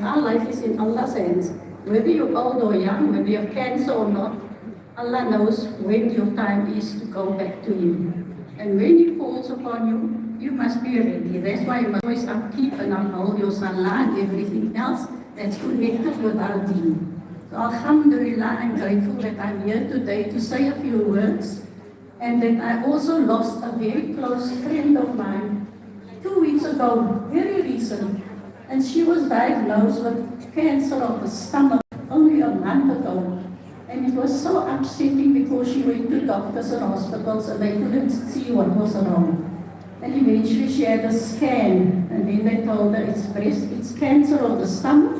our life is in Allah's hands. Whether you're old or young, whether you have cancer or not, Allah knows when your time is to go back to Him. And when He calls upon you, you must be ready. That's why you must always upkeep and uphold your salah and everything else that's connected with our deen. So Alhamdulillah, I'm grateful that I'm here today to say a few words, and that I also lost a very close friend of mine 2 weeks ago, very recent, and she was diagnosed with cancer of the stomach only a month ago. And it was so upsetting because she went to doctors and hospitals and they couldn't see what was wrong. And eventually she had a scan, and then they told her it's cancer of the stomach,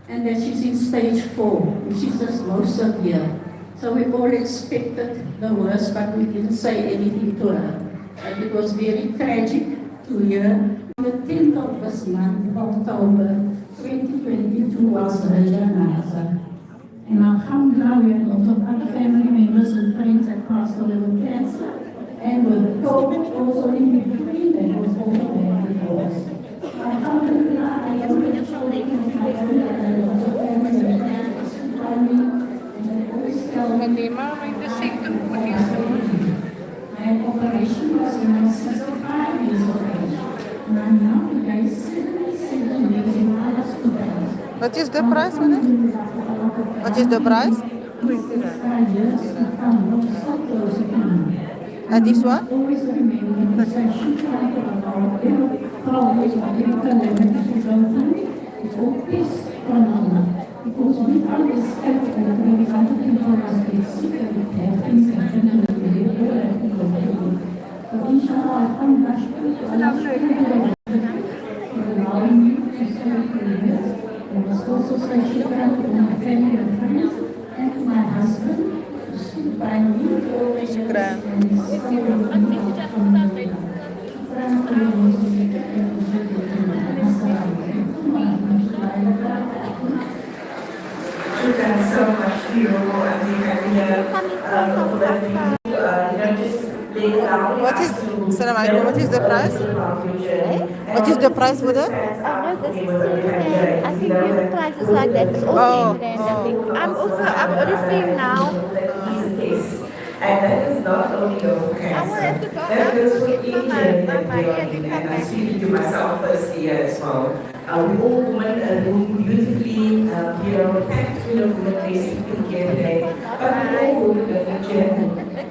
and that she's in stage 4, which is the most severe. So we all expected the worst, but we didn't say anything to her. And it was very tragic to hear. On the 10th of this month, October 2022, was her janazah. And alhamdulillah, we had a lot of other family members and friends that passed away with cancer, and with COVID also in between, that was also very close. Alhamdulillah, I am with children of my own, and a lot of family and friends support me, and they always tell me, my operation was when I was 65 years of age, and I'm now today 77 years in my hospital. What is the price with it? What is the price? And this one? I must also say shukran to my family and friends and to my husband who stood by me always. Shukran. Shukran so much to you, Auntie Khadija, for letting me, just lay down. What is, Assalamu alaikum, what is the price? What is the price for that? No, this is I think the price is like that. It's all random. I'm already seeing now. And that is not only your cancer, that goes for each and every one. And I'm speaking to myself first here as well. We all women are doing beautifully, packed full of good basic care today. But we all go to different journey.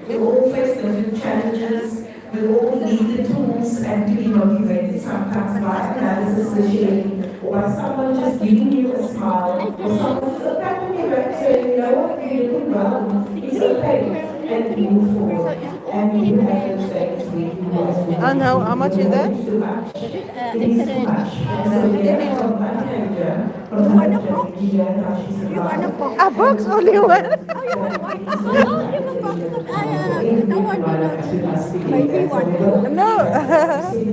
We all face different challenges. We all need the tools and to be motivated sometimes by analysis session, or by someone just giving you a smile, or someone just patting you back saying, you know what, you're doing well, it's okay, and move forward. And you have those things we do as well. And how much is that? A box only one. No,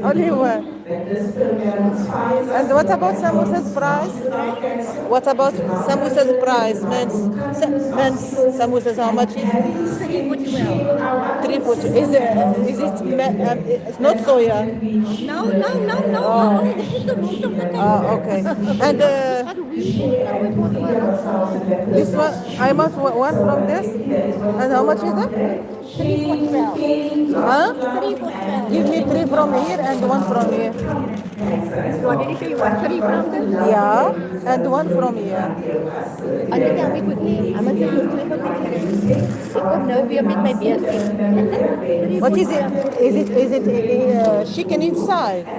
only one. And what about samosas price? What about samosas price? Men's samosas, how much is it? 340. Is it? It's not soya. No. This is the root of the country. Oh, okay. And this one, I want one from this. And how much is that? 3 for 12. Huh? 3 for 12. Give me 3 from here and 1 from here. What did you say? You want 3 from them? Yeah, and 1 from here. Can you tell me quickly? How much is this? I don't know. We are with my BSc. What is it? Is it chicken inside? I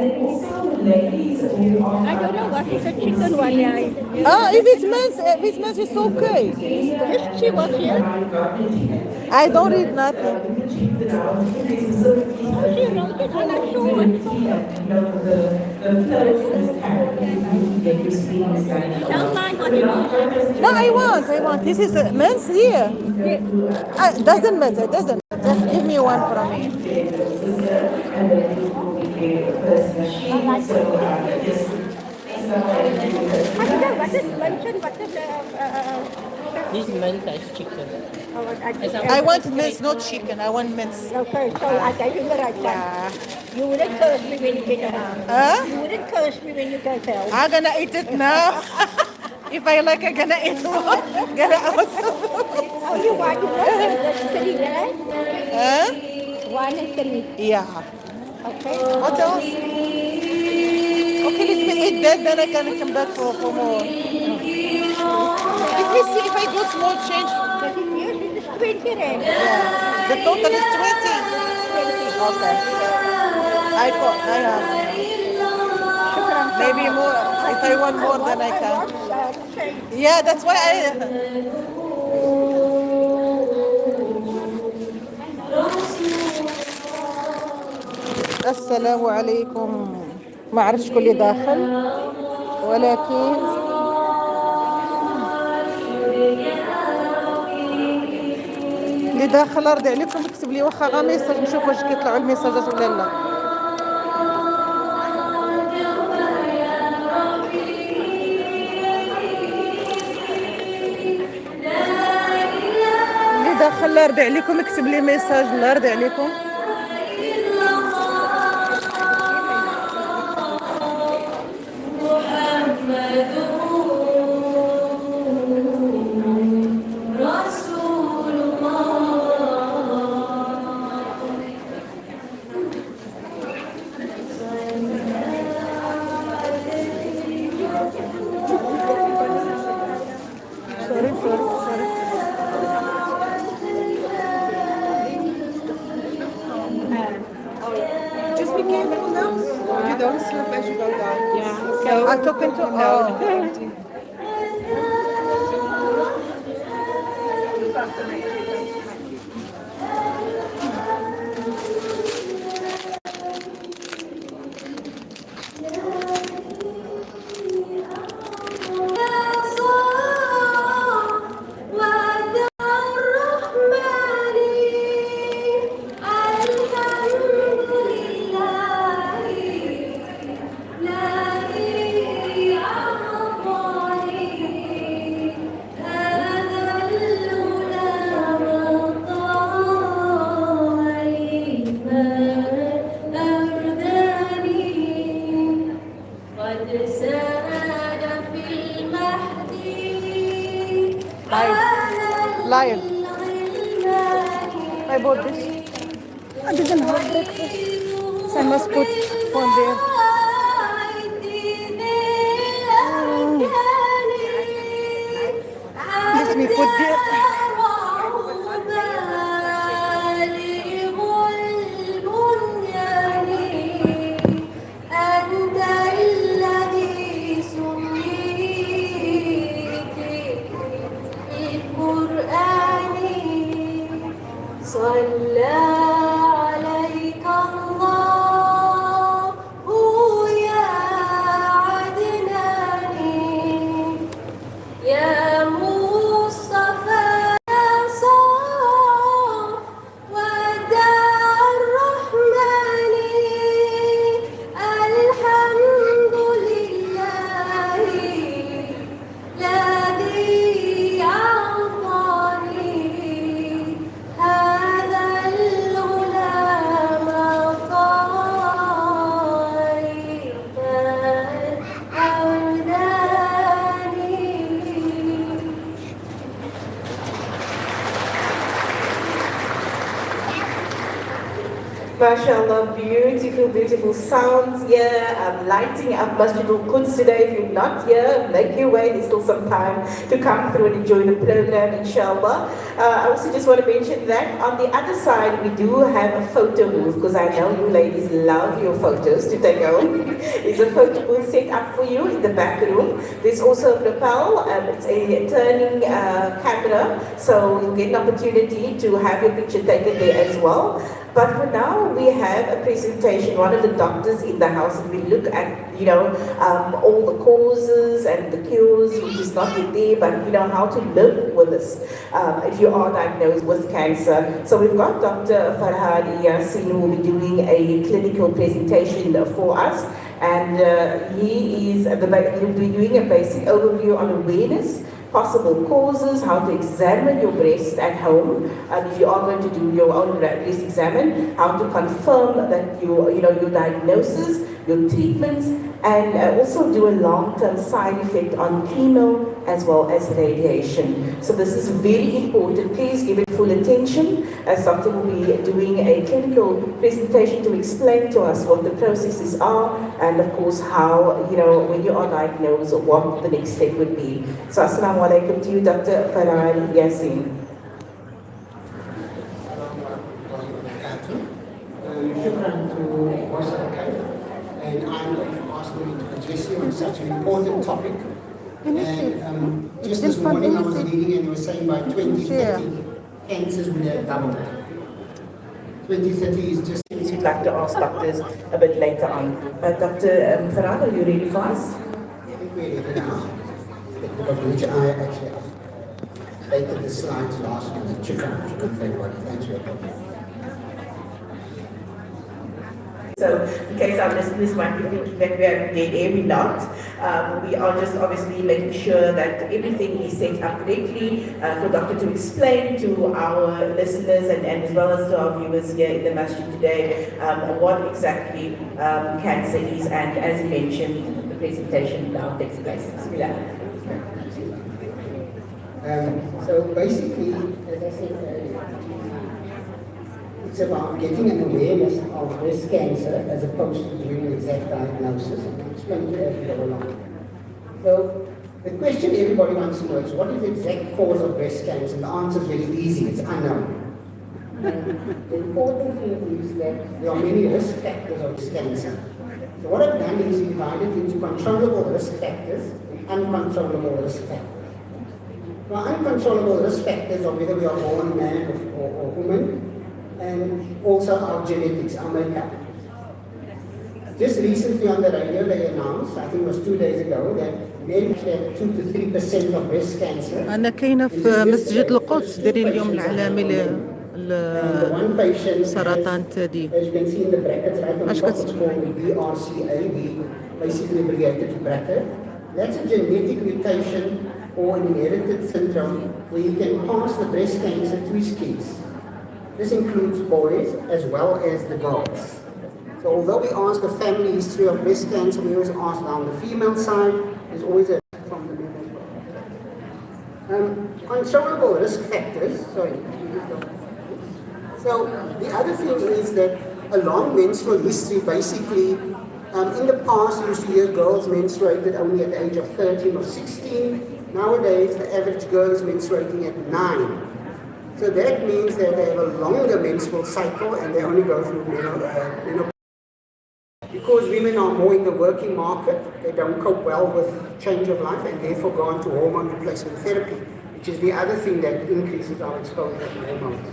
don't know what is the chicken one. If it's men's, it's okay. Is she was here? I don't read nothing. Oh, she wrote it when I saw it. Don't mind what you want. No, I want. This is men's here. Doesn't matter, doesn't. Just give me 1 from here. What is luncheon? What is This is chicken. I want mince, not chicken. I want mince. Okay, so I gave you the right one. Yeah. You wouldn't curse me when you get home. Huh? You wouldn't curse me when you go home. I'm gonna eat it now. If I like, I'm gonna eat more. Get it out. Oh, you want to go? That's pretty good. Huh? 1 and 3. Yeah. Okay. What else? Okay, let me eat that, then I can come back for more. Let me see if I got small change. But in yours it is 20 rand. Yeah. The total is 20. Okay. I have. Maybe more. If I want more, then I can. Yeah, that's why I. السلام عليكم. ما عرفتش شكون اللي داخل ولكن اللي داخل ارضي عليكم اكتب لي واخا غا ميساج نشوف واش كيطلعوا الميساجات ولا لا. اللي داخل الله يرضي عليكم اكتب لي ميساج الله يرضي عليكم. Just be careful now. You don't slip as you go down. Yeah. So I'm talking to live. I bought this. I didn't have breakfast, so I must put one there. Let me put there. صلى عليك الله يا عدناني يا مصطفى صاف وداع الرحمن الحمد لله الذي أعطاني هذا الغلام MashaAllah, beautiful, beautiful sounds here. Lighting up Masjid al-Quds today. If you're not here, make your way. There's still some time to come through and enjoy the program, inshallah. I also just want to mention that on the other side, we do have a photo booth, because I know you ladies love your photos to take home. There's a photo booth set up for you in the back room. There's also a lapel. It's a turning camera, so you'll get an opportunity to have your picture taken there as well. But for now, we have a presentation, one of the doctors in the house, and we look at, all the causes and the cures, which is not yet there, but, how to live with this if you are diagnosed with cancer. So we've got Dr. Farhadi Yassin, who will be doing a clinical presentation for us. And he'll be doing a basic overview on awareness possible causes, how to examine your breast at home, and if you are going to do your own breast examine, how to confirm that your diagnosis, your treatments, and also do a long-term side effect on chemo as well as radiation. So this is very important. Please give it full attention, as Dr. will be doing a clinical presentation to explain to us what the processes are, and of course how, when you are diagnosed, what the next step would be. So Assalamu alaikum to you, Dr. Farhan Yassin. Shukran to Voice of the Cape, and I'm going to ask them to address you on such an important topic. And just this morning I was reading and they were saying by 2030 cancers would have doubled. 2030 is just... We'd like to ask doctors a bit later on. Dr. Farhan, are you ready for us? I think we're ready now. Which I actually updated the slides last week. Shukran for everybody. Thanks for your So, in case our listeners might be thinking that we are dead air, we're not. We are just obviously making sure that everything is set up correctly for Doctor to explain to our listeners and as well as to our viewers here in the masjid today what exactly cancer is, and as mentioned, the presentation now takes place. So basically, as I said earlier, it's about getting an awareness of breast cancer as opposed to doing an exact diagnosis. I'll explain to you as we go along. So the question everybody wants to know is, what is the exact cause of breast cancer? And the answer is very easy, it's unknown. And the important thing is that there are many risk factors of breast cancer. So what I've done is divided into controllable risk factors and uncontrollable risk factors. Now, uncontrollable risk factors are whether we are born man or woman, and also our genetics, our makeup. Just recently on the radio they announced, I think it was 2 days ago, that men have 2 to 3% of breast cancer. أنا كاينة في مسجد القدس دايرين اليوم العالمي لسرطان التدي. As you can see in the brackets right on top, it's called BRCA, we basically abbreviated to BRCA. That's a genetic mutation or an inherited syndrome where you can pass the breast cancer to his kids. This includes boys as well as the girls. So although we ask the family history of breast cancer, we always ask on the female side, there's always a from the male as well. Controllable risk factors, So the other thing is that a long menstrual history basically, in the past you used to hear girls menstruated only at the age of 13 or 16. Nowadays the average girl is menstruating at 9. So that means that they have a longer menstrual cycle and they only go through menopause. Because women are more in the working market, they don't cope well with change of life and therefore go on to hormone replacement therapy, which is the other thing that increases our exposure to hormones.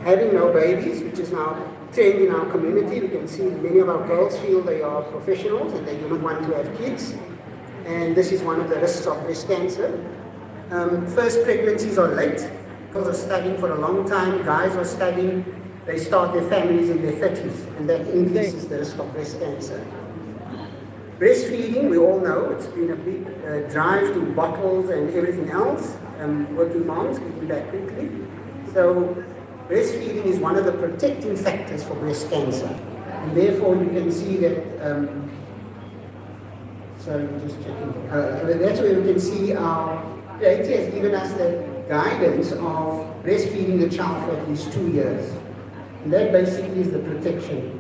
Having no babies, which is now trend in our community, we can see many of our girls feel they are professionals and they do not want to have kids. And this is one of the risks of breast cancer. First pregnancies are late. Girls are studying for a long time, guys are studying, they start their families in their 30s, and that increases the risk of breast cancer. Breastfeeding, we all know, it's been a big drive to bottles and everything else. Working moms can do that quickly. So breastfeeding is one of the protecting factors for breast cancer. And therefore you can see that, sorry, just checking. That's where we can see our data has given us the guidance of breastfeeding the child for at least 2 years. And that basically is the protection.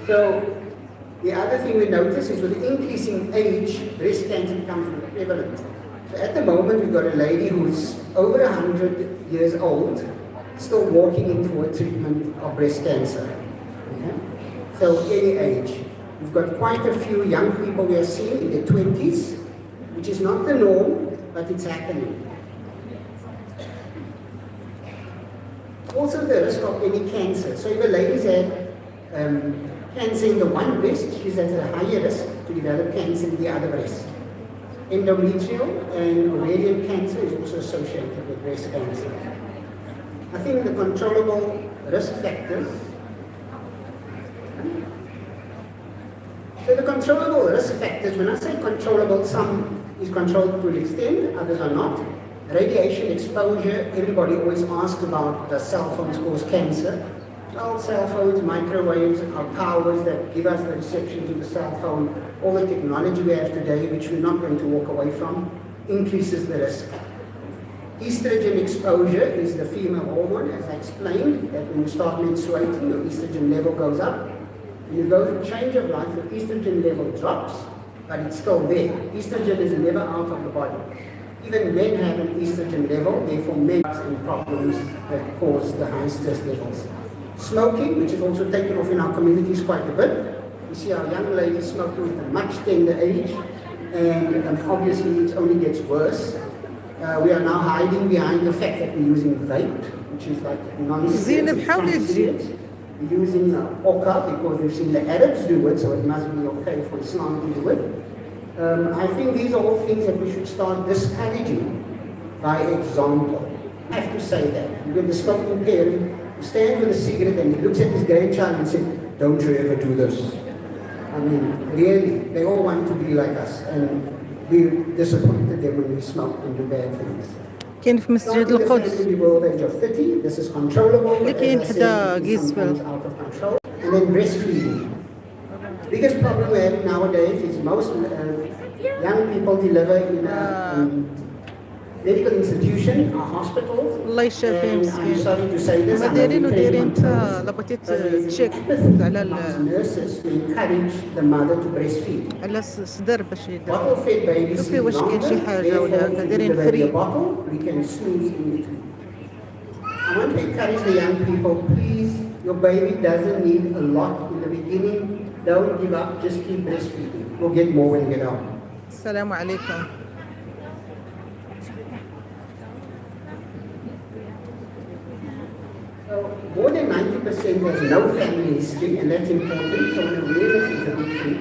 So the other thing we notice is with increasing age, breast cancer becomes more prevalent. So at the moment we've got a lady who's over 100 years old, still walking into a treatment of breast cancer. Okay? So any age. We've got quite a few young people we are seeing in their 20s, which is not the norm, but it's happening. Also the risk of any cancer. So if a lady's had cancer in the one breast, she's at a higher risk to develop cancer in the other breast. Endometrial and ovarian cancer is also associated with breast cancer. I think the controllable risk factors. So the controllable risk factors, when I say controllable, some is controlled to an extent, others are not. Radiation exposure, everybody always asks about the cell phones cause cancer. Well, cell phones, microwaves, our powers that give us the reception to the cell phone, all the technology we have today, which we're not going to walk away from, increases the risk. Estrogen exposure is the female hormone, as I explained, that when you start menstruating, your estrogen level goes up. When you go through change of life, your estrogen level drops, but it's still there. Estrogen is never out of the body. Even men have an estrogen level, therefore men have problems that cause the high stress levels. Smoking, which is also taken off in our communities quite a bit. You see our young ladies smoking at a much tender age, and obviously it only gets worse. We are now hiding behind the fact that we're using vape, which is like non-cigarettes. We're using oka because we've seen the Arabs do it, so it must be okay for Islam to do it. I think these are all things that we should start discouraging by example. I have to say that. You get the smoking parent who stands with a cigarette and he looks at his grandchild and says, "Don't you ever do this." I mean, really, they all want to be like us, and we disappointed them when we smoke and do bad things. كاين في مسجد القدس This is controllable. اللي كاين حدا غيزفل. And then breastfeeding. Biggest problem we're having nowadays is most young people deliver in a medical institution or hospitals. الله يشافيه I'm مسكين. sorry to say this. هما دايرين ودايرين حتى لابغيتي تشيك على Nurses to encourage the mother to breastfeed. على الصدر باش يدير. Bottle fed babies شوفي واش كاين شي حاجة ولا هكا دايرين فري. we can snooze in it. I want to encourage the young people, please, your baby doesn't need a lot in the beginning. Don't give up, just keep breastfeeding. You'll get more when you get out. السلام عليكم. So more than 90% has no family history, and that's important, so awareness is a big thing.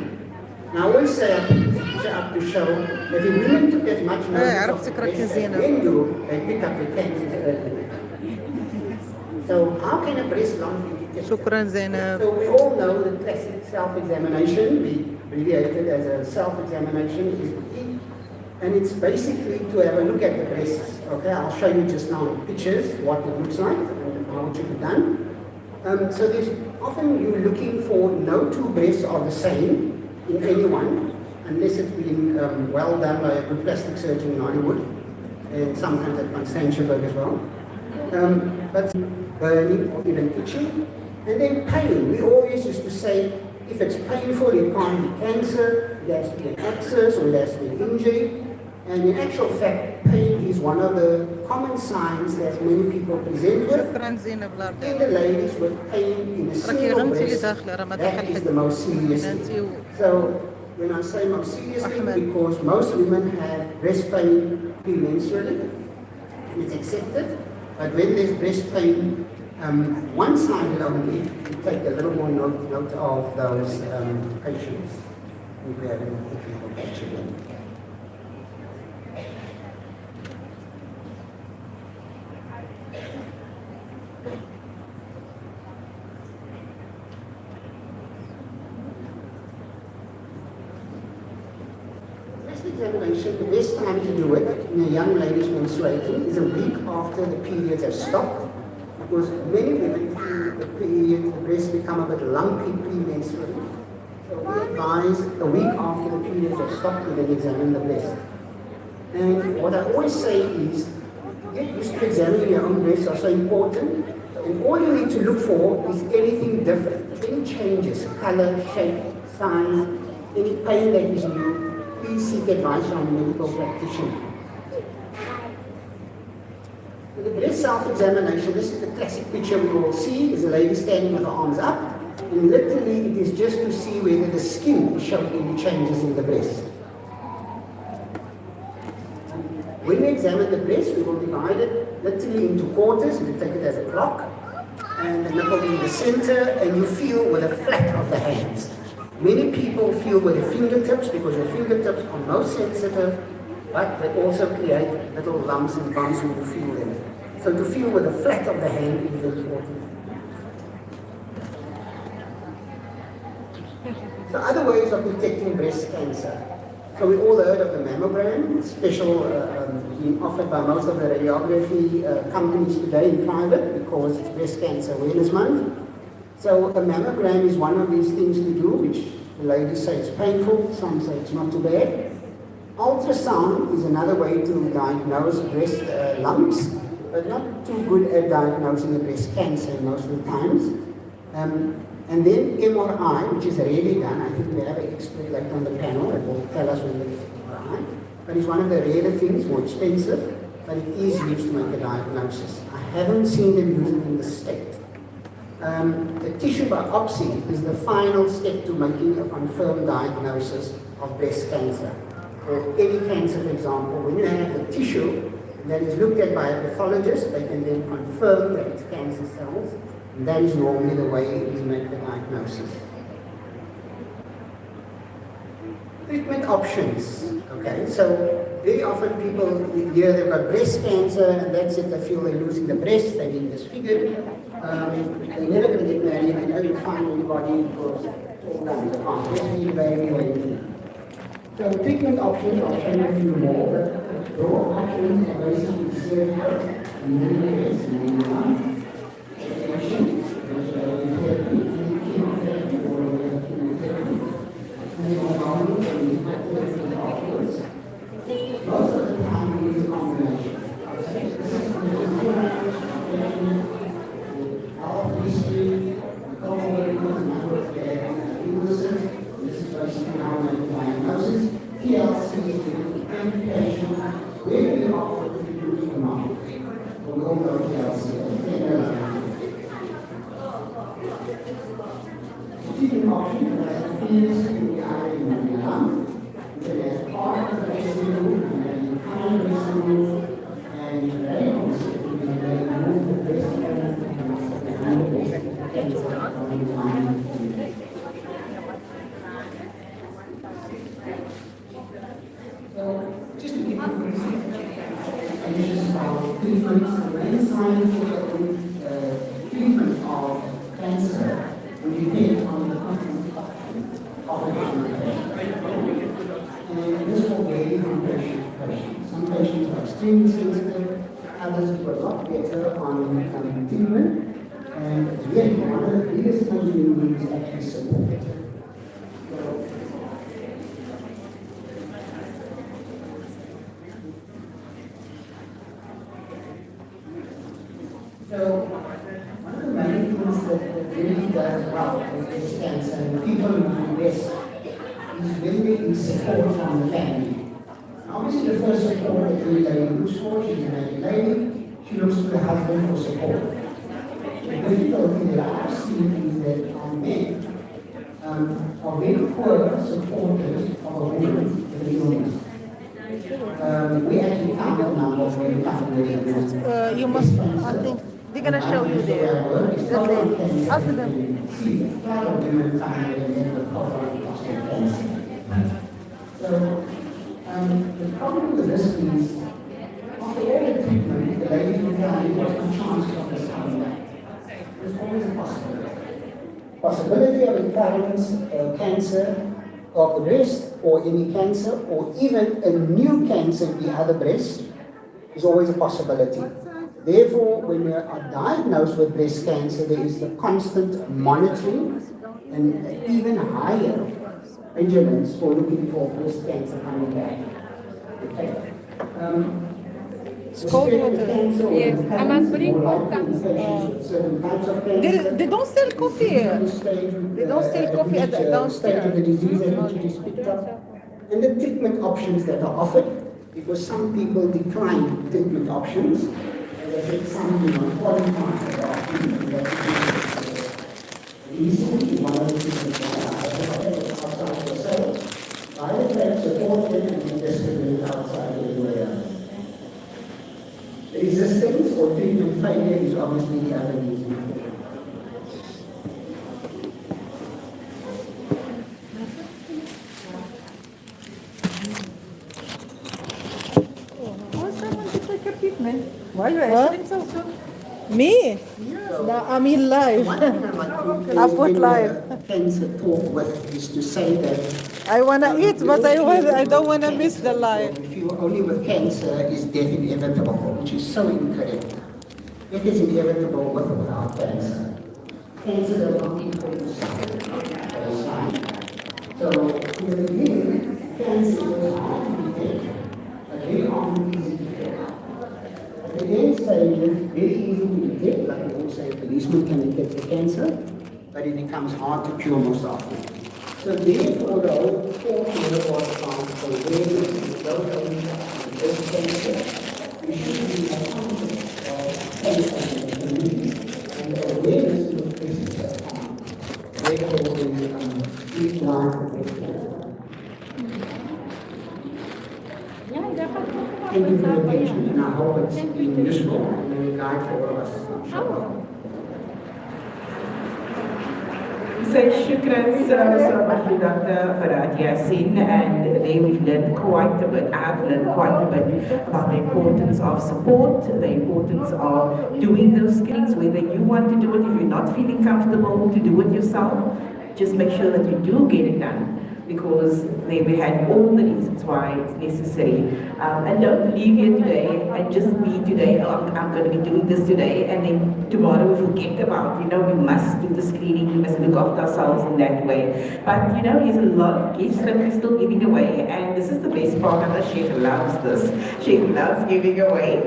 And I always say, I put this picture up to show that if women took as much notice of عرفتك the راكي breast as زينة. men do, they pick up the cancers early. So how can a breast lump be detected? شكرا زينب. So we all know the classic self-examination, we abbreviate it as a self-examination, is the key. And it's basically to have a look at the breasts. Okay, I'll show you just now in pictures what it looks like and how it should be done. So there's often you're looking for no two breasts are the same in anyone, unless it's been well done by a good plastic surgeon in Hollywood, and sometimes at Constantiaberg as well. But burning or even itching, and then pain. We always used to say, if it's painful, it can't be cancer, it has to be an abscess or it has to be an injury. And in actual fact, pain is one of the common signs that many people present with. شكرا زينب الله In يرضيك. the ladies with pain in a راكي single غنتي اللي breast, داخله راه ما that داخل is حد. the most serious انتي thing. So when I say most serious thing, because most women have breast pain premenstrually, it's accepted. But when there's breast pain, one side only, we take a little more note of those patients. If we have any people catching them. Breast examination, the best time to do it in a young lady's menstruating is a week after the periods have stopped, because many women feel the period, the breast become a bit lumpy premenstrually. So we advise a week after the periods have stopped to then examine the breast. And what I always say is, get used to examining your own breasts are so important, and all you need to look for is anything different, any changes, color, shape, size, any pain that is new. Please seek advice from a medical practitioner. For the breast self-examination, this is the classic picture we all see, is a lady standing with her arms up, and literally it is just to see whether the skin is showing any changes in the breast. When we examine the breast, we will divide it literally into quarters, we take it as a clock, and the nipple in the center, and you feel with the flat of the hands. Many people feel with the fingertips because your fingertips are most sensitive, but they also create little lumps and bumps when you feel them. So to feel with the flat of the hand is very important. So other ways of detecting breast cancer. So we all heard of the mammogram, special being offered by most of the radiography companies today in private because it's Breast Cancer Awareness Month. So a mammogram is one of these things to do, which the ladies say it's painful, some say it's not too bad. Ultrasound is another way to diagnose breast lumps, but not too good at diagnosing the breast cancer most of the times. And then MRI, which is rarely done. I think we have an expert later on the panel that will tell us when the MRI. But it's one of the rarer things, more expensive, but it is used to make a diagnosis. I haven't seen them use it in the state. The tissue biopsy is the final step to making a confirmed diagnosis of breast cancer. Or any cancer, for example, when you have the tissue that is looked at by a pathologist, they can then confirm that it's cancer cells. And that is normally the way we make the diagnosis. Treatment options. Okay, so very often people hear they've got breast cancer and that's it, they feel they're losing the breast, they're being disfigured. They're never going to get married, they know you find anybody because it's all done. They can't breastfeed a baby or anything. So treatment options, I'll show you a few more, but the raw options are basically surgical, and then most of the time we use a combination. Health history, this is basically how we make diagnosis. TLC is the amputation, where we offer to do the mouth. We all know TLC. Treatment option has fees in the eye and the lung. It has part of the breast removed, and then the kind breast removed, and the radical surgery, and then remove the breast So, just to give you a brief explanation about treatments, the main science for treatment of cancer will depend on the content of the treatment. And this will vary from patient to patient. Some patients are extremely sensitive, others do a lot better on treatment. And really, one of the biggest things we need is actually support. So, one of the main things that really does well with breast cancer and people who do this is when there is support from the family. Obviously, the first support that every lady looks for, she's a married lady, she looks to the husband for support. The difficulty that I've seen is that our men are very poor supporters of a woman with an illness. We actually found a number of very tough You must, I think, they're going to show you there. That lady. Ask them. So, the problem with this is, after all the treatment, the lady will tell you what's the chance of this coming back. There's always a possibility. Possibility of recurrence, cancer of the breast, or any cancer, or even a new cancer in the other breast, is always a possibility. Therefore, when you are diagnosed with breast cancer, there is the constant monitoring and even higher vigilance for looking for breast cancer coming back. Okay. It's cold water. Yes, I must bring They don't sell coffee here. They don't sell coffee at the downstairs. Of the disease that it is picked up, and the treatment options that are offered, because some people decline treatment options, and they take some do not qualify for the option that recently one of the treatments outside for sale. I have supported and investigated outside everywhere. Resistance or treatment failure is obviously the other reason. Why you answering so soon? Me? No, I'm in live. One thing I might I put live. Cancer talk with is to say that I wanna eat, but I don't wanna miss the life. If you only with cancer is death inevitable, which is so incorrect. Death is inevitable with or without cancer. Cancer does not equal suffering. So in the beginning, cancer was hard to detect, but very often easy to detect. At the end stages, very easy to detect, like we all say, a policeman can detect the cancer, but it becomes hard to cure most often. So therefore, the whole fourth menopause part of awareness is not only breast cancer, we should be conscious of cancer in the community, and the awareness of cases that come. Therefore, we treat life effectively. Thank you for your attention, and I hope it's been useful and a guide for all of us. So shukran so much to Dr. Farad Yassin, and there we've learned quite a bit. I've learned quite a bit about the importance of support, the importance of doing those screenings, whether you want to do it, if you're not feeling comfortable to do it yourself, just make sure that you do get it done, because we had all the reasons why it's necessary. And don't leave here today and just be today, oh, I'm going to be doing this today, and then tomorrow we forget about, we must do the screening, we must look after ourselves in that way. But there's a lot of gifts that we're still giving away, and this is the best part. I know Sheikh loves this. Sheikh loves giving away.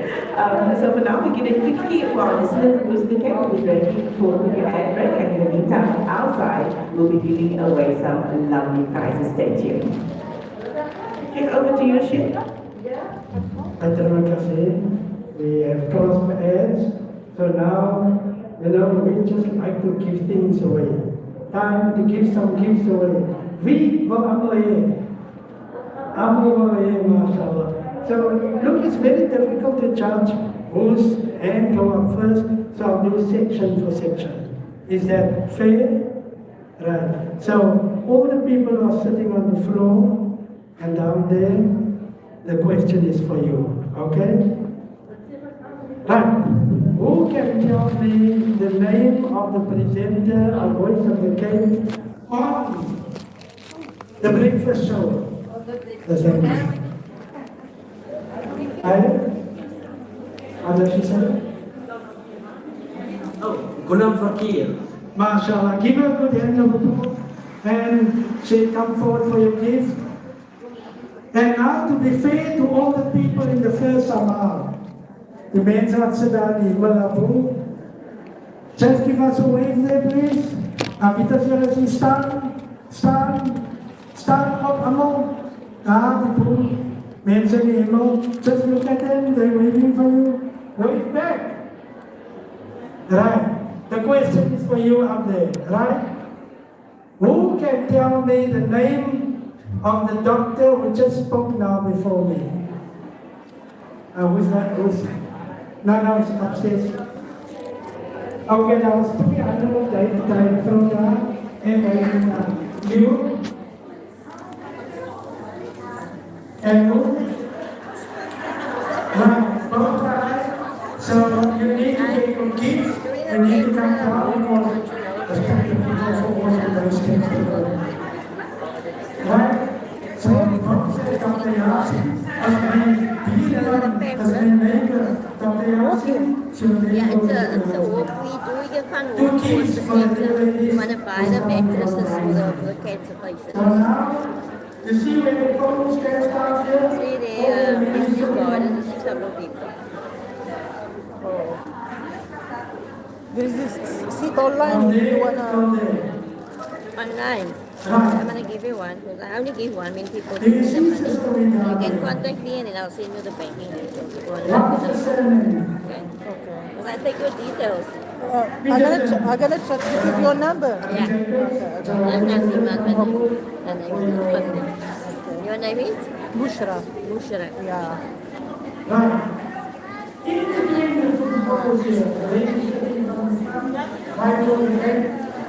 So for now, we're going to quickly, for our listeners, who's the camera is ready for the ad break, and in the meantime, outside, we'll be giving away some lovely prizes. Stay tuned. Sheikh, over to you, Sheikh. Terima kasih. We have closed the ads. So now, we just like to give things away. Time to give some gifts away. We will mashallah. So look, it's very difficult to judge whose hand go up first. So I'll do section for section. Is that fair? Right. So all the people who are sitting on the floor and down there, the question is for you, okay? Right. Who can tell me the name of the presenter or voice of the Cape on the breakfast show? The same. What does she say? Oh, Gulam Fakir. MashaAllah. Give her a good hand of applause. And she come forward for your gift. And now, to be fair to all the people in the first Samar, the men's Hatsadani, Malabu, just give us a wave there, please. Avita Ferrasi, stand up, Amo. People, men's and Emo, just look at them, they're waiting for you. Wave back. Right. The question is for you up there, right? Who can tell me the name of the doctor who just spoke now before me? Who's that? No, it's upstairs. Okay, now it's 300 days from now. And you? And who? Right, both right. So you need to take your kids. You need to come down for those things to go. Right? So the doctor Dr. Yasin has been maker. Dr. Yasin, It's a walk. We do a fun walk towards the center. We want to buy the mattresses for the cancer patients. So now, you see where the photos can start here? See there, is the garden, there's several people. There is this seat online if you wanna. Online. I'm gonna give you one. I only give one, many people give me the money. You can contact me and then I'll send you the banking details. If you want to okay. Because I take your details. I'm gonna check. This is your number. Yeah. I'm Nazima. And your name is? Bushra. Bushra. Yeah. In between the footballs here, right over there,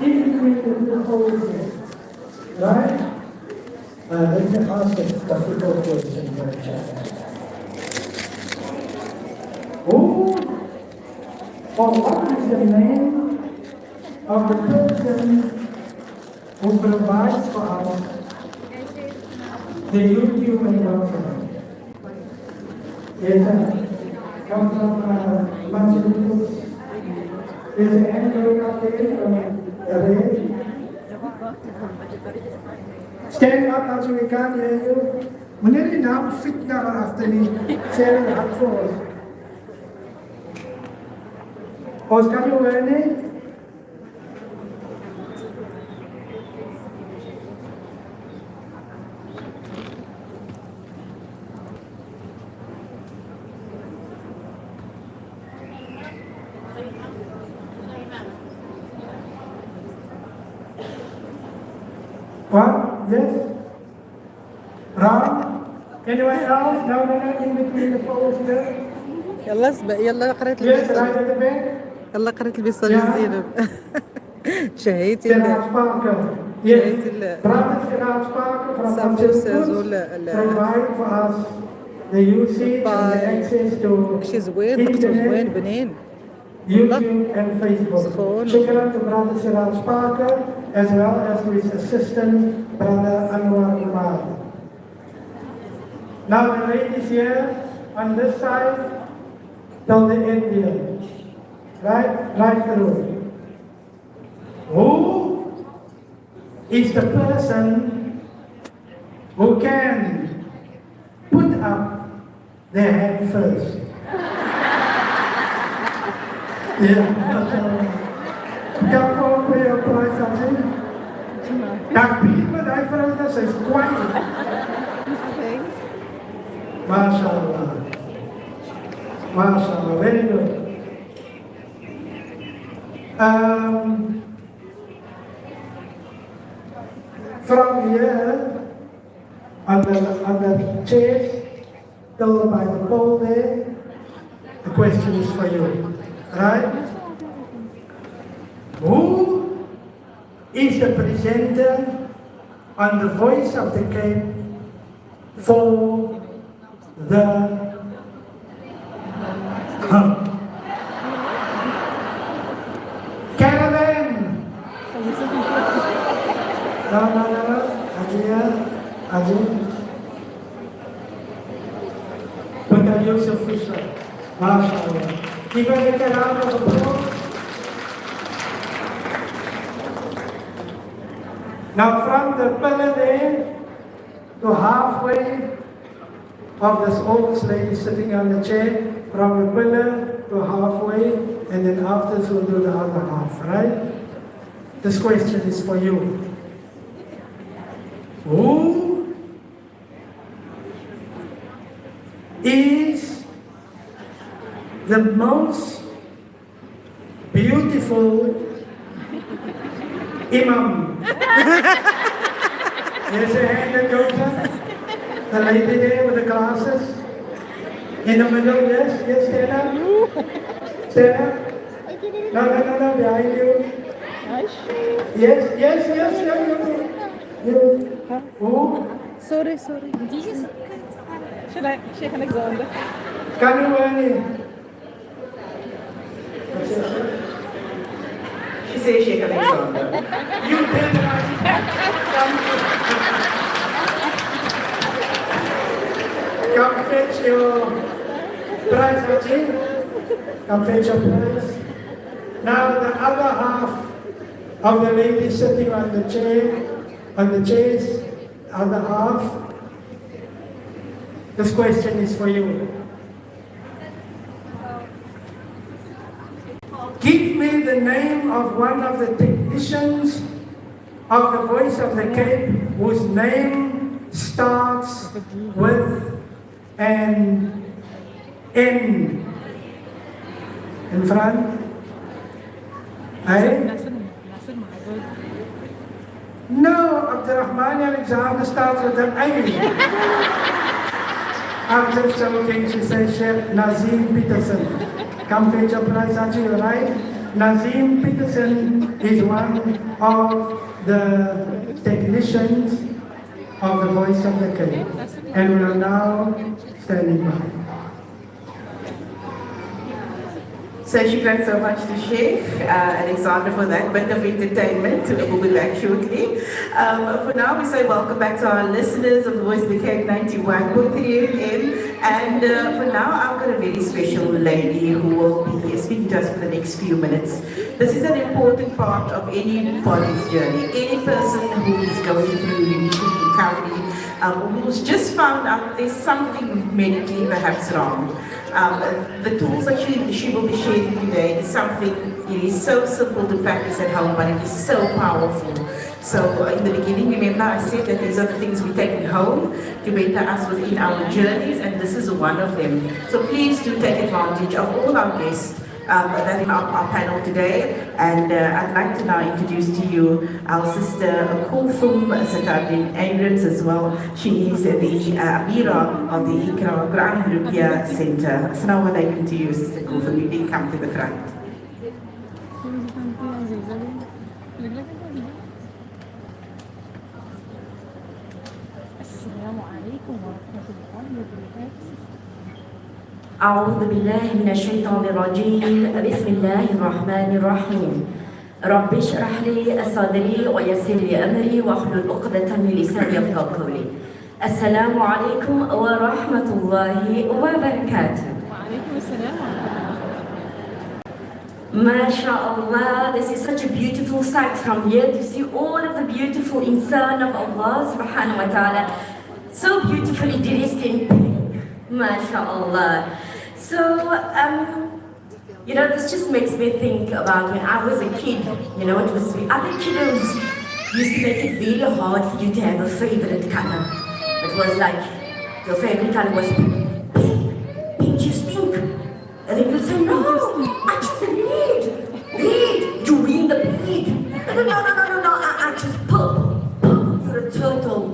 in between the footballs here, right? Let me ask a difficult question here. Who or what is the name of the person who provides for us the YouTube and WhatsApp. Yes, come from Massachusetts. There's an hand going up there from LA. Stand up as we can hear you. Wanneer die naam fit na agter nie, sê hulle hard vir ons. Ons kan nie hoor nie. What? Yes? Ram? Anyone else? No, in between the poles there? يلا اسبق يلا قريت Yes, البصل right at the back. يلا قريت البصل يا. الزينب شهيتي Gerard Sparker. Yes. شهيتي Brother Gerard Sparker from Sambusa Massachusetts زول provide for us the usage and the access to شي زوين مكتوب زوين internet, بنين YouTube and Facebook. Schoon. Shukran to Brother Gerard Sparker as well as to his assistant, Brother Anwar Umar. Now the ladies here on this side till the end here. Right through. Who is the person who can put up their hand first? Yeah. Come forward for your prize, Auntie. Now, people, I found this is quiet. MashaAllah. MashaAllah, very good. From here, on the chairs, till by the pole there, the question is for you, right? Who is the presenter on the Voice of the Cape for the caravan? No. Ajia. Dr. Yusuf Fisher. MashaAllah. Give a round of applause. Now from the pillar there to halfway of this old lady sitting on the chair, from the pillar to halfway, and then after we'll do the other half, right? This question is for you. Who is the most beautiful imam? There's a hand that goes up. The lady there with the glasses. In the middle, yes, stand up. Stand up. No, behind you. Yes, you. Who? Sorry. Sheikh Alexander. Can you wear it? She says Sheikh Alexander. You did right. Come fetch your prize, Haji. Come fetch your prize. Now the other half of the lady sitting on the chairs, other half. This question is for you. Give me the name of one of the technicians of the Voice of the Cape whose name starts with an N. In front? Hey? No, Abdurrahman Alexander starts with an A. I'm just joking, she says Chef Nazim Peterson. Come fetch your prize, aren't you, right? Nazim Peterson is one of the technicians of the Voice of the Cape. And we are now standing by. So shukran so much to Sheikh Alexander for that bit of entertainment. We'll be back shortly. For now, we say welcome back to our listeners of the Voice of the Cape 91.3 FM. And for now, I've got a very special lady who will be speaking to us for the next few minutes. This is an important part of anybody's journey. Any person who is going through unique recovery, who's just found out there's something medically perhaps wrong. The tools that she will be sharing today is something, it is so simple to practice at home, but it is so powerful. So in the beginning, remember I said that these are the things we take home to better us within our journeys, and this is one of them. So please do take advantage of all our guests that are our panel today. And I'd like to now introduce to you our sister Kulthum Satardin Abrams as well. She is the Amira of the Quran and Ruqya Center. Assalamu alaikum to you, Sister Kulthum. You can come to the front. أعوذ بالله من الشيطان الرجيم بسم الله الرحمن الرحيم رب اشرح لي صدري ويسر لي أمري واحلل عقدة من لساني يفقهوا قولي السلام عليكم ورحمة الله وبركاته. وعليكم السلام. MashaAllah, this is such a beautiful sight from here to see all of the beautiful insan of Allah subhanahu wa ta'ala, so beautifully dressed in pink. MashaAllah. So, this just makes me think about when I was a kid. It was other kiddos used to make it really hard for you to have a favorite color. It was like your favorite color was pink. Pink, you stink. And then you'd say, no, I choose red. Red, you win the pig. And then, no, I choose purple. Purple, you're a turtle.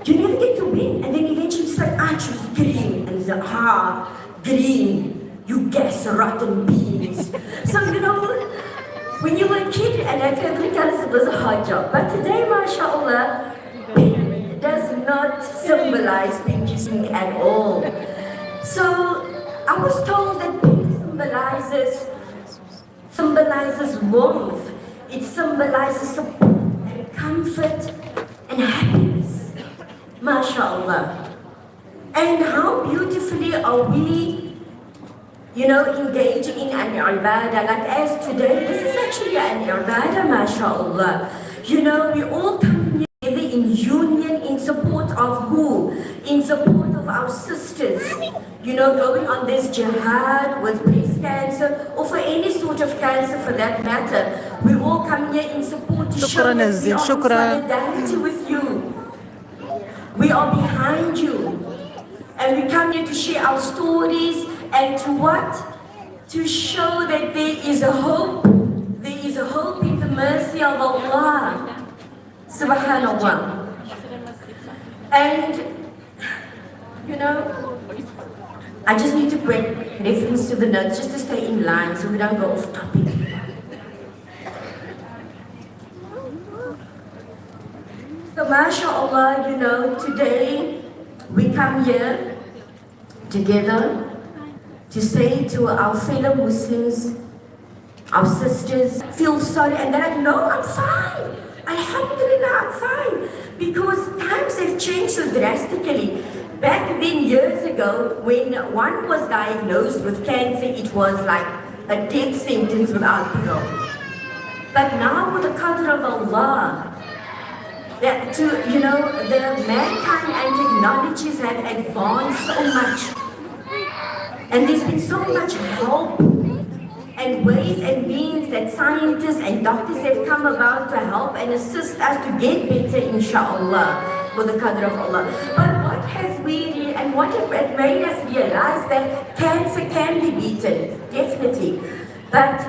You never get to win. And then eventually you say, I choose green. And you say, green. You guess rotten beans. So, when you were a kid and had favorite colors, it was a hard job. But today, mashallah, pink does not symbolize pinkism at all. So, I was told that pink symbolizes warmth. It symbolizes support and comfort and happiness. MashaAllah. And how beautifully are we, engaging in an ibadah. Like as today, this is actually an ibadah, MashaAllah. We all come together in union in support of who? In support of our sisters. Going on this jihad with breast cancer or for any sort of cancer for that matter. We all come here in support to show that we are in solidarity with you. We are behind you. And we come here to share our stories and to what? To show that there is a hope. There is a hope in the mercy of Allah. Subhanallah. And, I just need to break reference to the notes just to stay in line so we don't go off topic. So mashallah, today we come here together to say to our fellow Muslims, our sisters, feel sorry, and they're like, no, I'm fine. Alhamdulillah, I'm fine. Because times have changed so drastically. Back then, years ago, when one was diagnosed with cancer, it was like a death sentence without parole. But now with the qadr of Allah, the mankind and technologies have advanced so much. And there's been so much help and ways and means that scientists and doctors have come about to help and assist us to get better, inshallah, with the qadr of Allah. But what have we, and what have made us realize that cancer can be beaten, definitely. But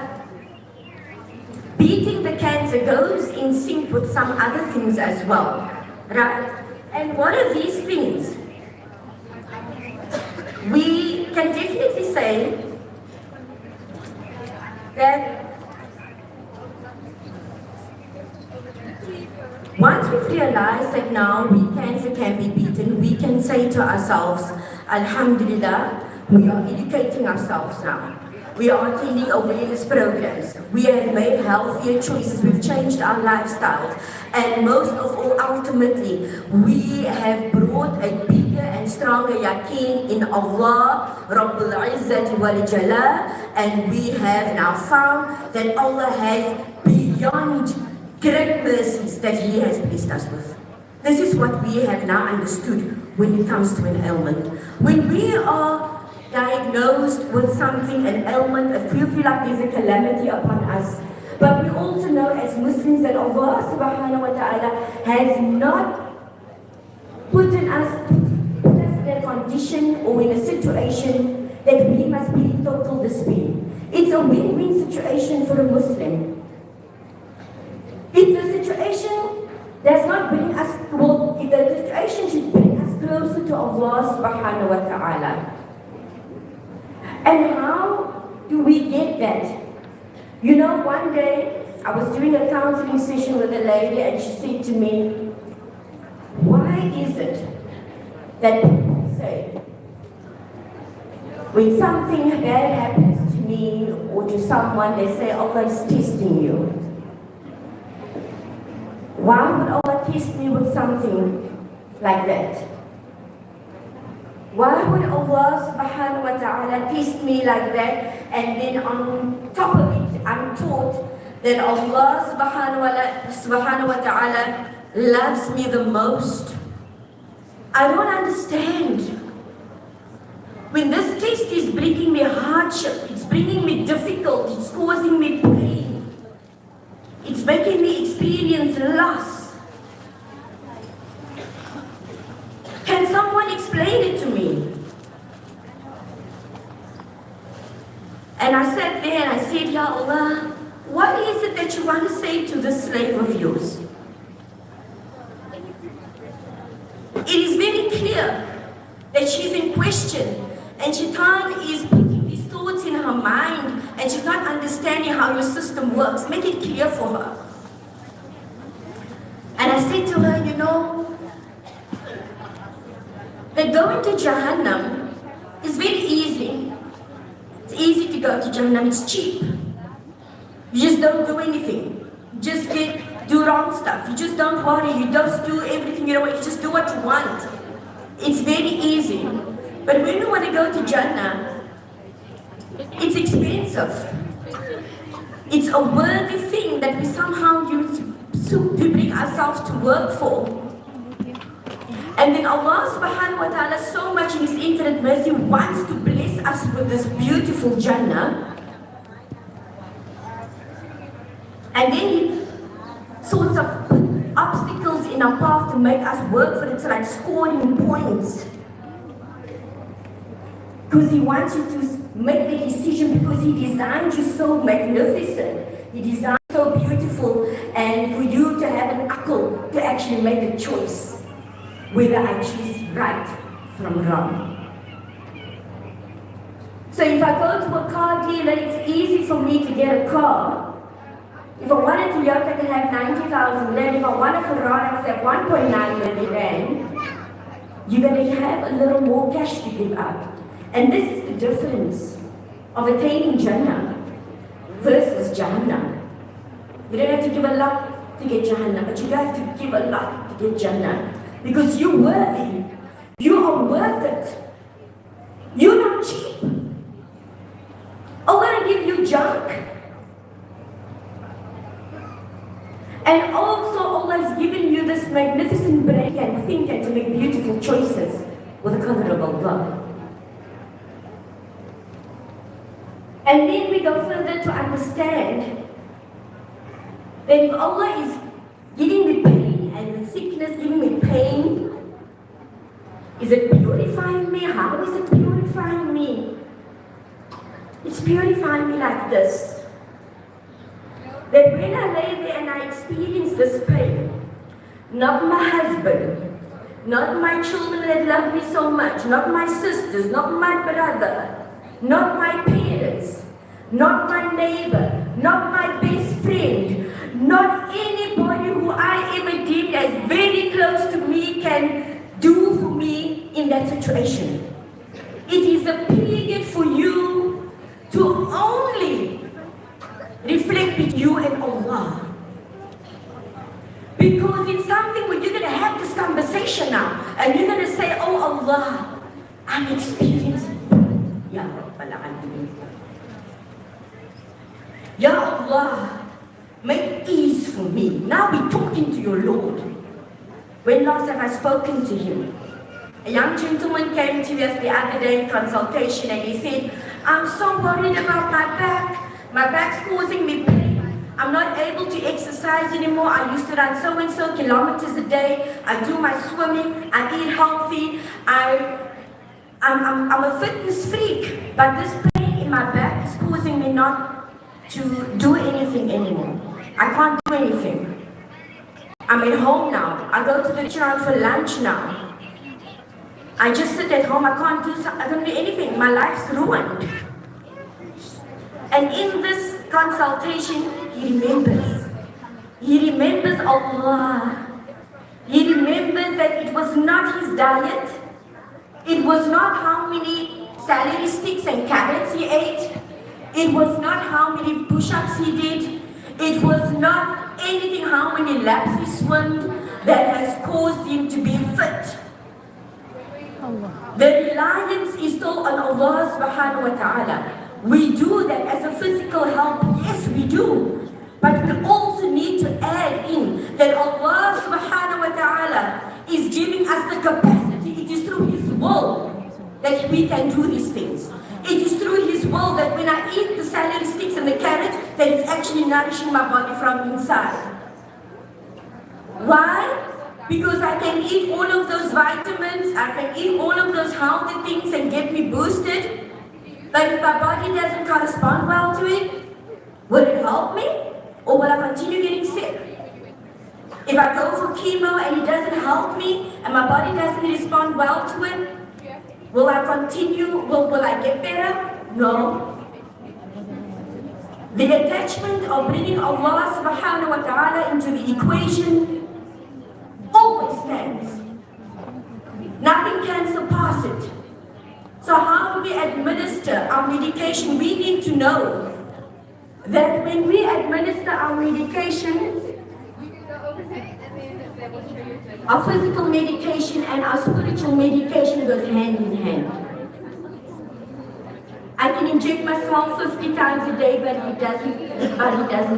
beating the cancer goes in sync with some other things as well, right? And what are these things? We can definitely say that once we've realized that now cancer can be beaten, we can say to ourselves, Alhamdulillah, we are educating ourselves now. We are attending awareness programs. We have made healthier choices. We've changed our lifestyles. And most of all, ultimately, we have brought a bigger and stronger yaqeen in Allah, Rabbul Izzati wal Jalal, and we have now found that Allah has beyond great mercies that He has blessed us with. This is what we have now understood when it comes to an ailment. When we are diagnosed with something, an ailment, if we feel like there's a calamity upon us, but we also know as Muslims that Allah subhanahu wa ta'ala has not put us in a condition or in a situation that we must be in total despair. It's a win-win situation for a Muslim. If the situation does not bring us, well, if the situation should bring us closer to Allah subhanahu wa ta'ala. And how do we get that? You know, one day I was doing a counseling session with a lady and she said to me, why is it that people say, when something bad happens to me or to someone, they say Allah is testing you? Why would Allah test me with something like that? Why would Allah subhanahu wa ta'ala test me like that, and then on top of it, I'm taught that Allah subhanahu wa ta'ala loves me the most? I don't understand. When this test is bringing me hardship, it's bringing me difficulty, it's causing me pain, it's making me experience loss. Can someone explain it to me? And I sat there and I said, Ya Allah, what is it that you want to say to this slave of yours? It is very clear that she's in question and Shaitan is putting these thoughts in her mind and she's not understanding how your system works. Make it clear for her. And I said to her, you know, that going to Jahannam is very easy. It's easy to go to Jahannam, it's cheap. You just don't do anything. You just do wrong stuff. You just don't worry, you just do everything you know, you just do what you want. It's very easy. But when you want to go to Jannah, it's expensive. It's a worthy thing that we somehow use to bring ourselves to work for. And then Allah subhanahu wa ta'ala so much in His infinite mercy wants to bless us with this beautiful Jannah. And then He sorts of put obstacles in our path to make us work for it. It's like scoring points. Because He wants you to make the decision, because He designed you so magnificent. He designed you so beautiful, and for you to have an akal to actually make a choice whether I choose right from wrong. So if I go to a car dealer, it's easy for me to get a car. If I want a Toyota, I can have 90,000 rand. If I want a Ferrari, I can have 1.9 million rand. You're going to have a little more cash to give up. And this is the difference of attaining Jannah versus Jahannam. You don't have to give a lot to get Jahannam, but you have to give a lot to get Jannah. Because you're worthy. You are worth it. You're not cheap. I'm going to give you junk. And also Allah has given you this magnificent brain and think and to make beautiful choices with the cover of Allah. And then we go further to understand that if Allah is giving me pain and the sickness giving me pain, is it purifying me? How is it purifying me? It's purifying me like this. That when I lay there and I experience this pain, not my husband, not my children that love me so much, not my sisters, not my brother, not my parents, not my neighbor, not my best friend, not anybody who I ever deemed as very close to me can do for me in that situation. It is a period for you to own I'm experiencing. Ya Al-Alami. Ya Allah, make ease for me. Now we're talking to your Lord. When last have I spoken to him? A young gentleman came to us the other day in consultation and he said, I'm so worried about my back. My back's causing me pain. I'm not able to exercise anymore. I used to run so and so kilometers a day. I do my swimming. I eat healthy. I'm a fitness freak. But this pain in my back is causing me not to do anything anymore. I can't do anything. I'm at home now. I go to the restaurant for lunch now. I just sit at home. I don't do anything. My life's ruined. And in this consultation, he remembers. He remembers Allah. He remembers that it was not his diet. It was not how many celery sticks and carrots he ate. It was not how many push-ups he did. It was not anything how many laps he swam that has caused him to be fit. The reliance is still on Allah subhanahu wa ta'ala. We do that as a physical help, yes we do. But we also need to add in that Allah subhanahu wa ta'ala is giving us the capacity. It is through His will that we can do these things. It is through His will that when I eat the celery sticks and the carrots, that it's actually nourishing my body from inside. Why? Because I can eat all of those vitamins, I can eat all of those healthy things and get me boosted. But if my body doesn't correspond well to it, will it help me? Or will I continue getting sick? If I go for chemo and it doesn't help me and my body doesn't respond well to it, will I continue? Will I get better? No. The attachment of bringing Allah subhanahu wa ta'ala into the equation always stands. Nothing can surpass it. So how do we administer our medication? We need to know that when we administer our medication, our physical medication and our spiritual medication goes hand in hand. I can inject myself 50 times a day, but he doesn't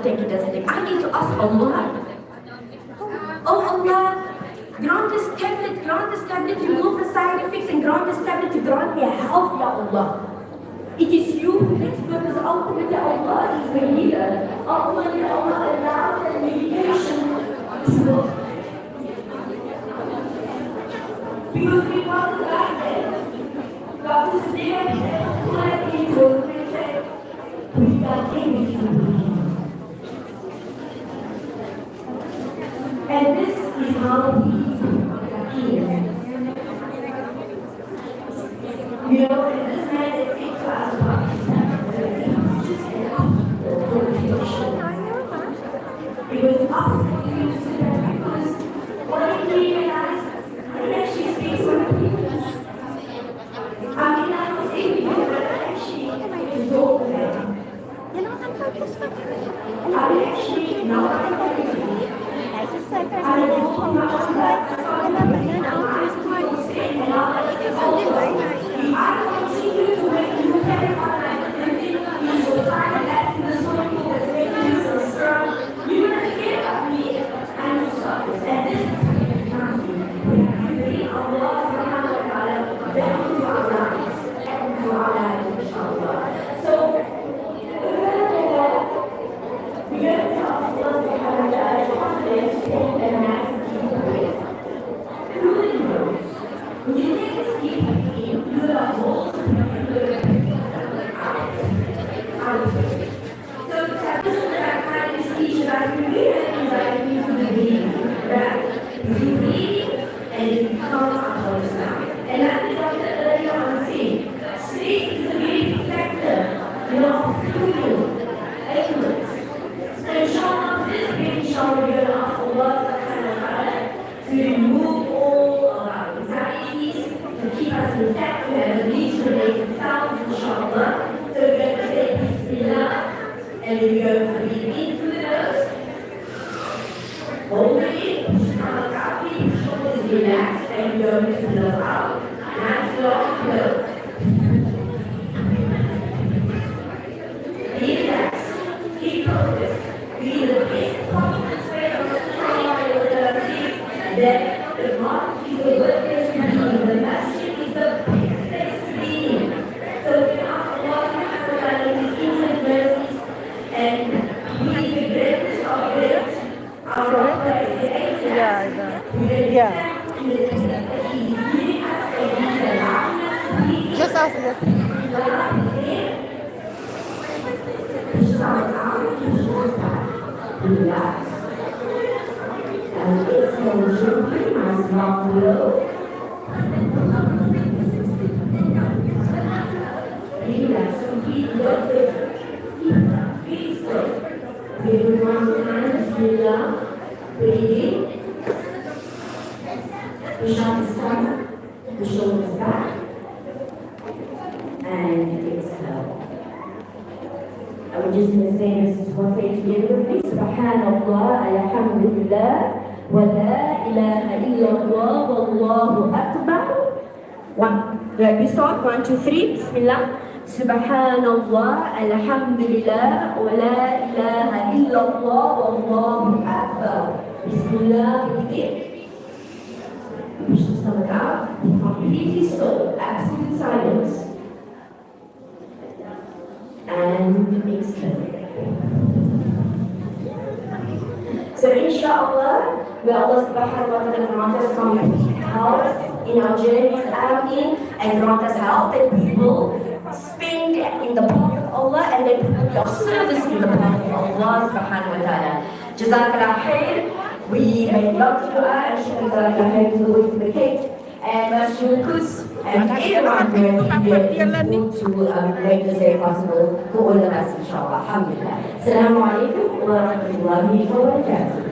take. I need to ask Allah. Oh Allah, grant this tablet, remove the side effects and grant this tablet to grant me health, Ya Allah. It is you who makes because ultimately Allah is the healer. Ultimately Allah allows the medication to work. Because we wasn't like that. God is there, who has been told and said, we got anything. And this is how we heal. You know, and this man that said to us about his just it was awful to use it because what he realized, I actually speak for people. I mean, I don't say people, but actually, it's all them. I actually know relax and go to the out. Nice long Relax. And exhale gently, nice long blow. Relax, keep looking. Breathe slow. With one hand, Bismillah. Breathing. Push up the stomach, the shoulders back. And exhale. And we're just going to say this one thing together with me. Subhanallah, alhamdulillah, wa la ilaha illallah, wallahu akbar. One. Right, we start. 1, 2, 3. Bismillah. Subhanallah, alhamdulillah, wa la ilaha illallah, wallahu akbar. Bismillah, begin. Push the stomach out, completely still, absolute silence. And exhale. So inshallah, may Allah subhanahu wa ta'ala grant us complete health in our journeys out in, and grant us health that we will spend in the path of Allah and that we will be of service in the path of Allah subhanahu wa ta'ala. Jazakallah khair. We made lots of dua and Jazakallah khair to the way for the cake. And Mashrukus and everyone here to make this very possible for all of us, inshallah. Alhamdulillah. Assalamu alaikum wa rahmatullahi wa barakatuh.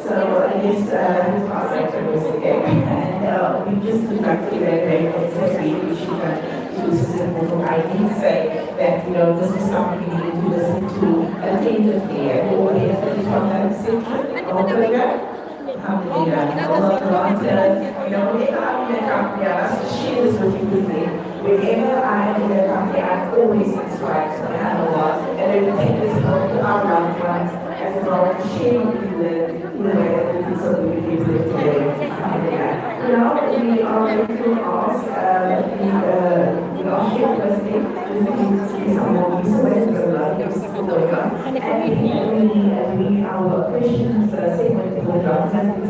So I guess his project was again, and we just conducted a very necessary issue to simple for I did say that this is something we need to listen to attentively and all the efforts from that section. Alhamdulillah, Allah granted, whenever I'm in a company, I must share this with you quickly. Whenever I'm in a company, I'm always inspired, subhanAllah, and it will take this help to our loved ones as well to share with you the way that we feel so that we feel live today. Now we are going to ask the Ashir President to say some more resources and we our questions segment will represent the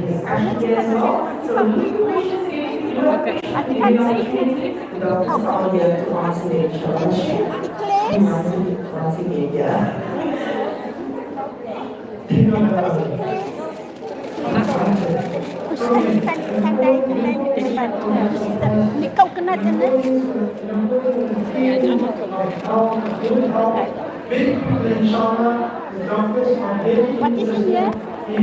discussion here as well. So leave your questions here. I think I'm all here to answer the question. Kau kena kena. What is in here? In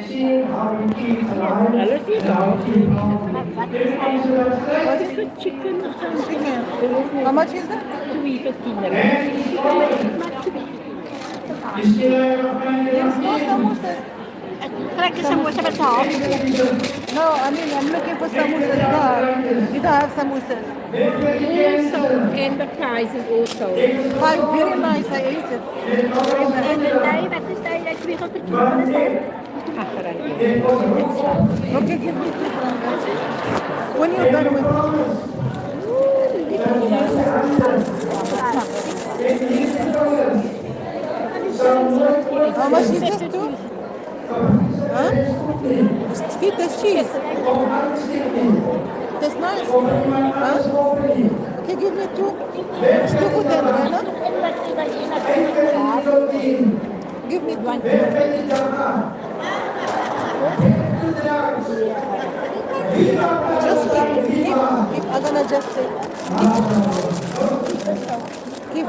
seeing how we keep alive, how we keep healthy. What is it? Chicken or something? How much is that? 3.15. Can I get some more at the top? No, I mean, I'm looking for samosas. You don't have samosas. Also, and the price is also. Hi, very nice, I ate it. And the day that is day that we got the chicken. Okay, give me this one. When you're done with how much is this too? Huh? Eat the cheese. That's nice. Huh? Okay, give me two. It's too good, Anna. Give me one. Just keep. I'm gonna just say. Keep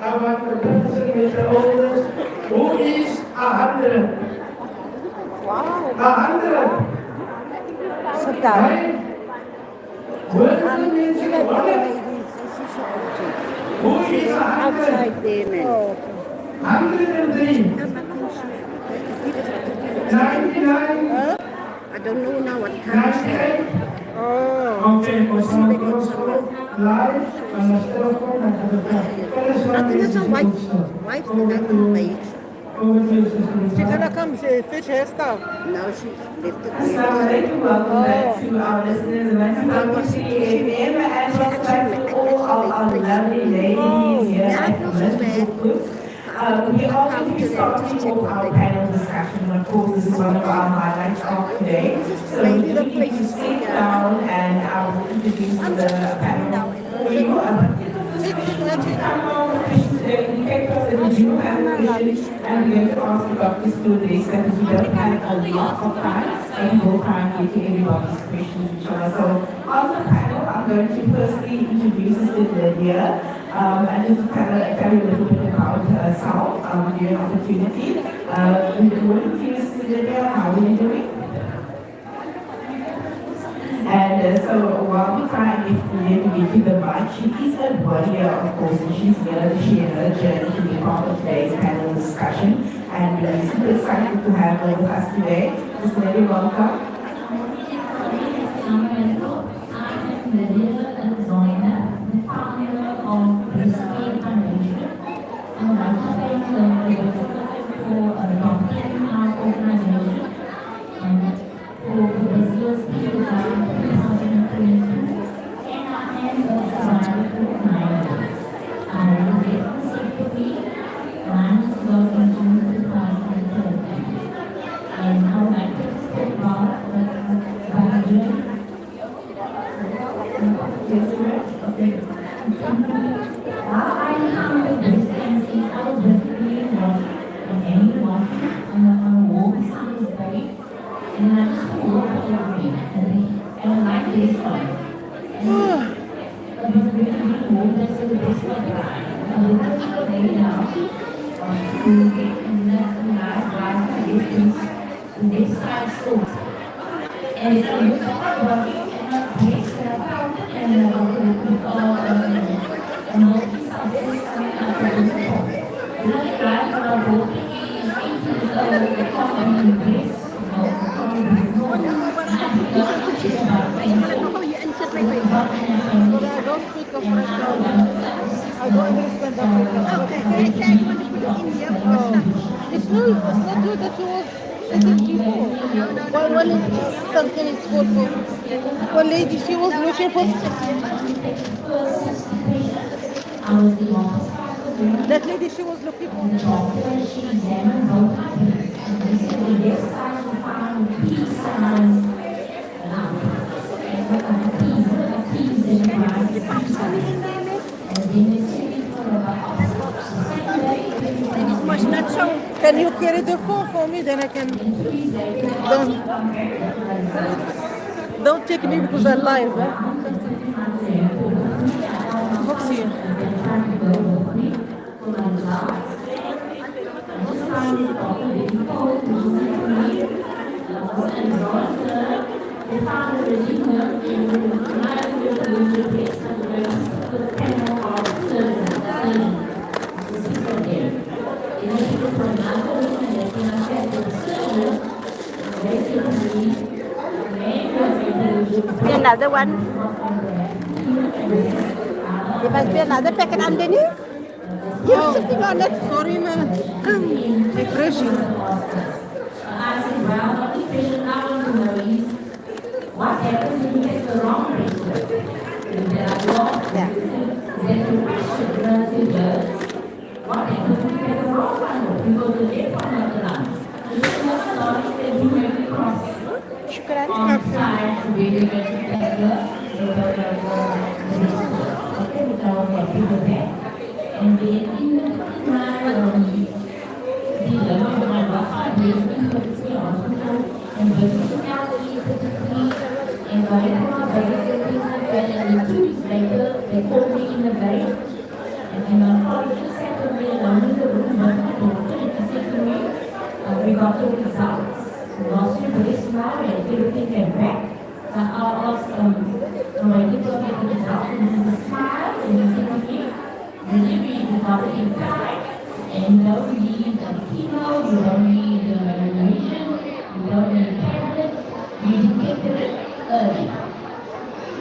I want the person with the oldest, who is 100. Wow. 100. Sit down. Right? Who is 100? Outside there, man. 103. 99. Huh? I don't know now what color she has. Oh. Okay, live on the telephone and the I think it's a white and I think beige. She's gonna come fetch her stuff. Now she lifted Assalamu alaikum, welcome back to our listeners and welcome to AFM and welcome back to all our lovely ladies here at the Masjid. We are going to be starting off our panel discussion. Of course, this is one of our highlights of today. So we need to sit down and I will introduce the panel for you. We do have a question and we're going to ask the doctors to address that because we don't have a lot of time and we'll try and get to everybody's questions, inshallah. So on the panel, I'm going to firstly introduce Sister Lydia. And just tell you a little bit about herself, give you an opportunity. Good morning to you, Sister Lydia. How are you doing? And so while we try and get to the mic, she is a warrior, of course, and she's here to share her journey to be part of today's panel discussion. And we're super excited to have her with us today. Sister Lydia, welcome. One lady, she was looking for... That lady, she was looking for... Can you carry the phone for me? Then I can... Don't take me because I'm live. What's here? Another one. There must be another packet underneath. You're sitting on it. Sorry, man. Come. Refreshing. What happens if you get the wrong bracelet? There are laws that then the question is, what happens if you get the wrong one? Because the left one of the line. This is not a law that you have to cross on side to be able to get the okay, which I was happy with that. And then in the dealer of my Wasa basement for the hospital and verticality and whatever and 2 weeks later they called me in the very and the oncologist said to me along in the room and he said to me we got the results. Lost your breast now and everything came back. I asked my people to get the results and he smiled and he said to me, really we got it in time and you don't need chemo, you don't need radiation, you don't need tablets, you early.